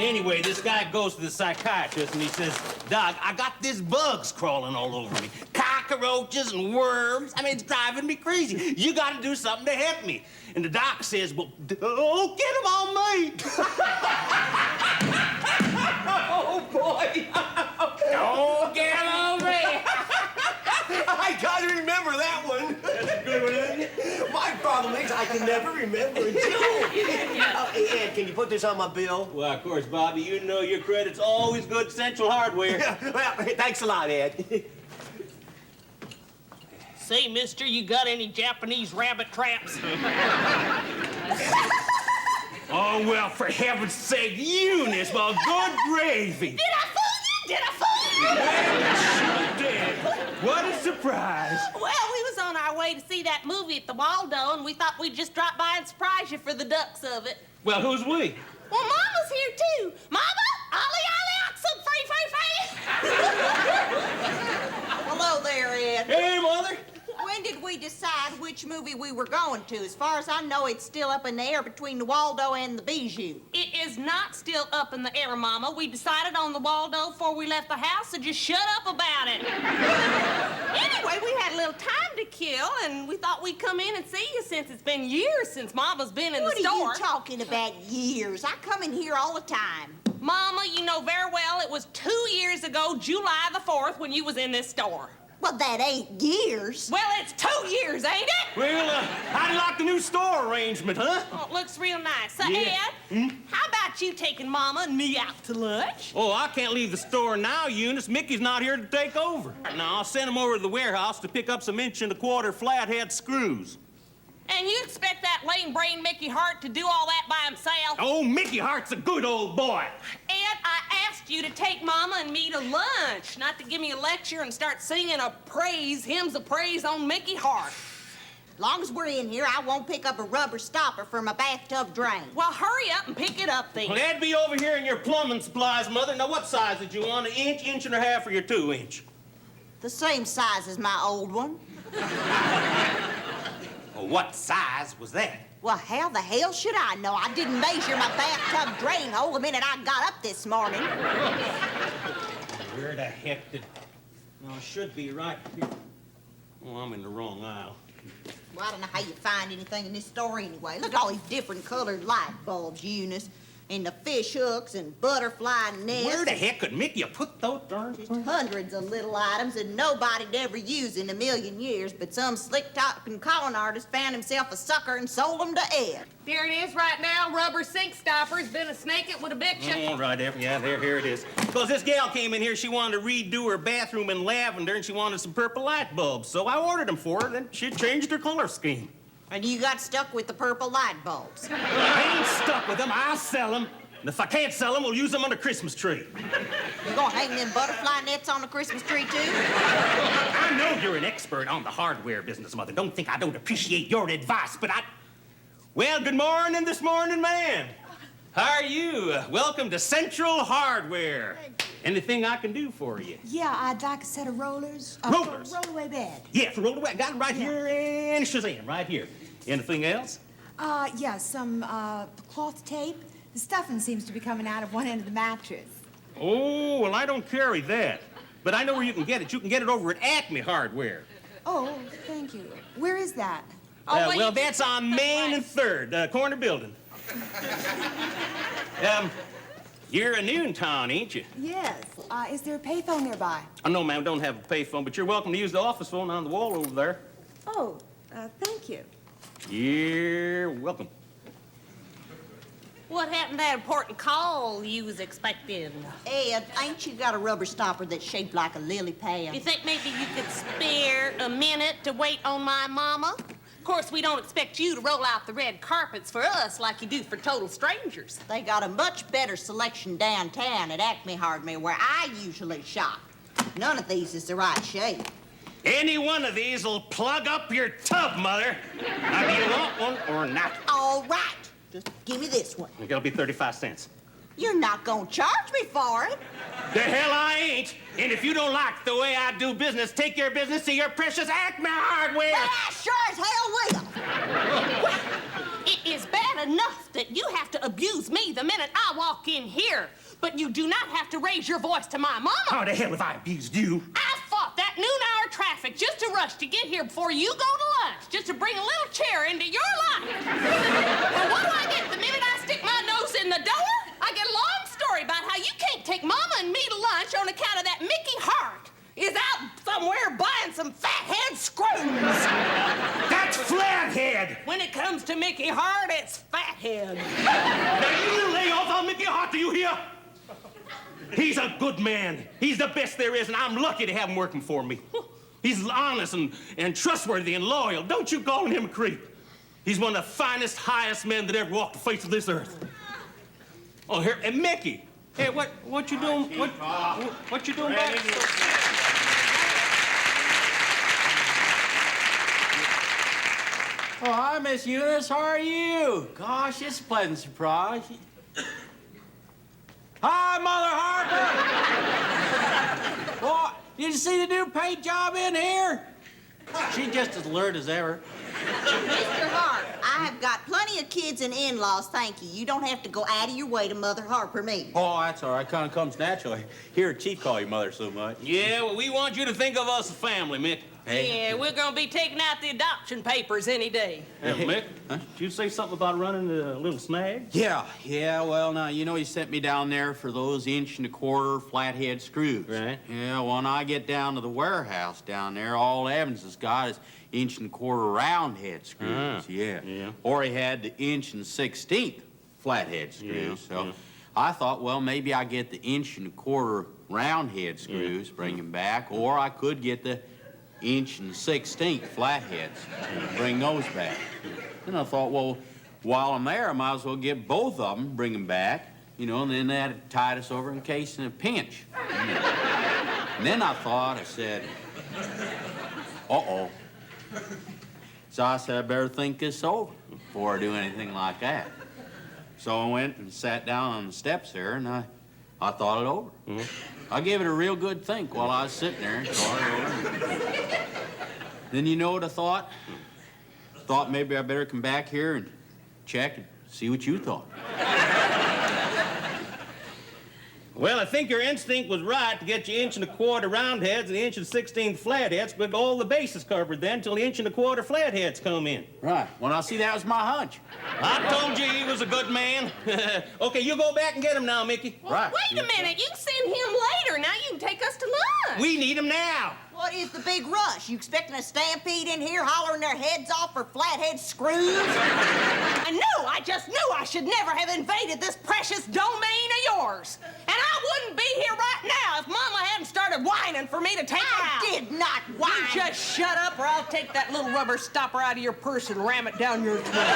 Anyway, this guy goes to the psychiatrist and he says, Doc, I got these bugs crawling all over me. Cockroaches and worms. I mean, it's driving me crazy. You got to do something to help me. And the doc says, well, don't get them on me. Oh, boy. Don't get them on me. I gotta remember that one. That's a good one, isn't it? My problem is I can never remember a joke. Hey, Ed, can you put this on my bill? Well, of course, Bobby. You know your credit's always good at Central Hardware. Well, thanks a lot, Ed. Say, mister, you got any Japanese rabbit traps? Oh, well, for heaven's sake, Eunice, well, good gravy. Did I fool you? Did I fool you? Well, you sure did. What a surprise. Well, we was on our way to see that movie at the Waldo, and we thought we'd just drop by and surprise you for the ducks of it. Well, who's we? Well, Mama's here, too. Mama, ollie, ollie, oxen, free. Hello there, Ed. Hey, Mother. When did we decide which movie we were going to? As far as I know, it's still up in the air between the Waldo and the Bijou. It is not still up in the air, Mama. We decided on the Waldo before we left the house, so just shut up about it. Anyway, we had a little time to kill, and we thought we'd come in and see you since it's been years since Mama's been in the store. What are you talking about, years? I come in here all the time. Mama, you know very well it was 2 years ago, July the 4th, when you was in this store. Well, that ain't years. Well, it's 2 years, ain't it? Well, how do you like the new store arrangement, huh? Oh, it looks real nice. So, Yeah. Ed, how about you taking Mama and me out to lunch? Oh, I can't leave the store now, Eunice. Mickey's not here to take over. Now, I'll send him over to the warehouse to pick up some 1¼ flathead screws. And you expect that lame-brained Mickey Hart to do all that by himself? Oh, Mickey Hart's a good old boy. Ed, I asked you to take Mama and me to lunch, not to give me a lecture and start singing hymns of praise on Mickey Hart. As long as we're in here, I won't pick up a rubber stopper for my bathtub drain. Well, hurry up and pick it up then. Well, that'd be over here in your plumbing supplies, Mother. Now, what size did you want? 1 inch, 1.5 inch, or your 2 inch? The same size as my old one. Well, what size was that? Well, how the hell should I know? I didn't measure my bathtub drain hole the minute I got up this morning. Where the heck did... Well, it should be right here. Oh, I'm in the wrong aisle. Well, I don't know how you find anything in this store anyway. Look at all these different colored light bulbs, Eunice. And the fish hooks and butterfly nests. Where the heck could Mickey have put those darn... Just hundreds of little items that nobody'd ever use in a million years, but some slick-talking con artist found himself a sucker and sold them to Ed. There it is right now, rubber sink stopper's been a snake it would evict you. Oh, right there. Yeah, here it is. Because this gal came in here, she wanted to redo her bathroom in lavender, and she wanted some purple light bulbs. So I ordered them for her, then she changed her color scheme. And you got stuck with the purple light bulbs. I ain't stuck with them. I'll sell them. And if I can't sell them, we'll use them on the Christmas tree. You gonna hang them butterfly nets on the Christmas tree, too? I know you're an expert on the hardware business, Mother. Don't think I don't appreciate your advice, but I... Well, good morning this morning, man. How are you? Welcome to Central Hardware. Anything I can do for you? Yeah, I'd like a set of rollers. Rollers? Roll-away bed. Yes, roll away. I got it right here and Shazam, right here. Anything else? Yeah, some cloth tape. The stuffing seems to be coming out of one end of the mattress. Oh, well, I don't carry that. But I know where you can get it. You can get it over at Acme Hardware. Oh, thank you. Where is that? Well, that's on Main and 3rd, corner building. You're new in town, ain't you? Yes. Is there a payphone nearby? Oh, no, ma'am, don't have a payphone, but you're welcome to use the office phone on the wall over there. Oh, thank you. You're welcome. What happened to that important call you was expecting? Ed, ain't you got a rubber stopper that's shaped like a lily pad? You think maybe you could spare a minute to wait on my mama? Of course, we don't expect you to roll out the red carpets for us like you do for total strangers. They got a much better selection downtown at Acme Hardware, where I usually shop. None of these is the right shape. Any one of these will plug up your tub, Mother. Now, do you want one or not? All right. Just give me this one. It'll be 35 cents. You're not gonna charge me for it. The hell I ain't. And if you don't like the way I do business, take your business to your precious Acme Hardware. Well, I sure as hell will. It is bad enough that you have to abuse me the minute I walk in here. But you do not have to raise your voice to my mama. How the hell have I abused you? I fought that noon-hour traffic just to rush to get here before you go to lunch, just to bring a little chair into your life. And what do I get the minute I stick my nose in the door? I get a long story about how you can't take Mama and me to lunch on account of that Mickey Hart is out somewhere buying some fathead screws. That's Flathead! When it comes to Mickey Hart, it's Fathead. Now you lay off on Mickey Hart, do you hear? He's a good man. He's the best there is, and I'm lucky to have him working for me. He's honest and trustworthy and loyal. Don't you call him a creep. He's one of the finest, highest men that ever walked the face of this earth. Oh, here, and Mickey. Hey, what you doing? What you doing back? Oh, hi, Miss Eunice. How are you? Gosh, it's a pleasant surprise. Hi, Mother Harper. Oh, did you see the new paint job in here? She's just as alert as ever. Mr. Hart, I have got plenty of kids and in-laws, thank you. You don't have to go out of your way to Mother Harper me. Oh, that's all right. Kind of comes naturally. Hear Chief call you Mother so much. Yeah, well, we want you to think of us as family, Mick. Hey. Yeah, we're gonna be taking out the adoption papers any day. Hey, Mick, did you say something about running a little snag? Yeah, well, now, you know he sent me down there for those 1¼ flathead screws. Right. Yeah, when I get down to the warehouse down there, all Evans has got is 1¼ roundhead screws. Yeah. Or he had the 1/16 flathead screws. So I thought, well, maybe I get the 1¼ roundhead screws, bring them back, or I could get the 1/16 flatheads, bring those back. Then I thought, well, while I'm there, I might as well get both of them, bring them back, you know, and then that'd tide us over in case in a pinch. And then I said, uh-oh. So I said, I better think this over before I do anything like that. So I went and sat down on the steps there, and I thought it over. I gave it a real good think while I was sitting there and thought it over. Then you know what I thought? Thought maybe I better come back here and check and see what you thought. Well, I think your instinct was right to get you 1¼ roundheads and the 1/16 flatheads, but all the bases covered then until the 1¼ flatheads come in. Right. Well, I see that was my hunch. I told you he was a good man. Okay, you go back and get him now, Mickey. Right. Wait a minute, you can send him later. Now you can take us to lunch. We need him now. What is the big rush? You expecting a stampede in here hollering their heads off for flathead screws? I just knew I should never have invaded this precious domain of yours. And I wouldn't be here right now if Mama hadn't started whining for me to take her out. I did not whine. You just shut up or I'll take that little rubber stopper out of your purse and ram it down your throat.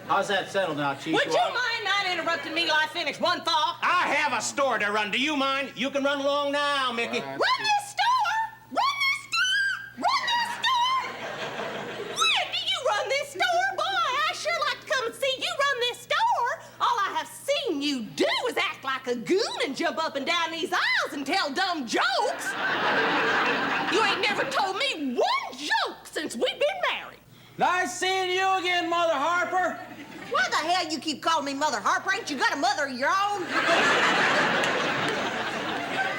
How's that settled now, Chief? Would you mind not interrupting me till I finish one thought? I have a store to run. Do you mind? You can run along now, Mickey. Run this store! Run this store! Run this store! When do you run this store? Boy, I sure like to come and see you run this store. All I have seen you do is act like a goon and jump up and down these aisles and tell dumb jokes. You ain't never told me one joke since we've been married. Nice seeing you again, Mother Harper. Why the hell you keep calling me Mother Harper? Ain't you got a mother of your own?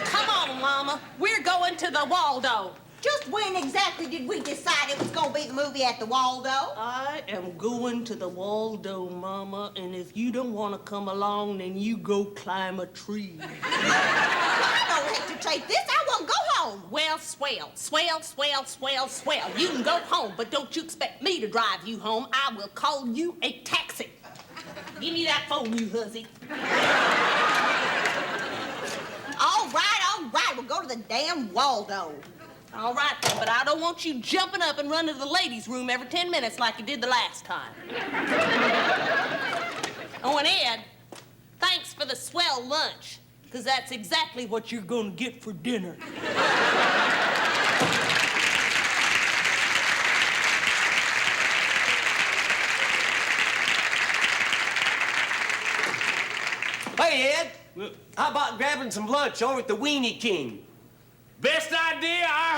Come on, Mama. We're going to the Waldo. Just when exactly did we decide it was gonna be the movie at the Waldo? I am going to the Waldo, Mama, and if you don't want to come along, then you go climb a tree. I don't have to take this. I want to go home. Well, swell. You can go home, but don't you expect me to drive you home. I will call you a taxi. Give me that phone, you hussy. All right. We'll go to the damn Waldo. All right, then, but I don't want you jumping up and running to the ladies' room every 10 minutes like you did the last time. Oh, and Ed, thanks for the swell lunch, because that's exactly what you're going to get for dinner. Hey, Ed. How about grabbing some lunch over at the Weenie King? Best idea I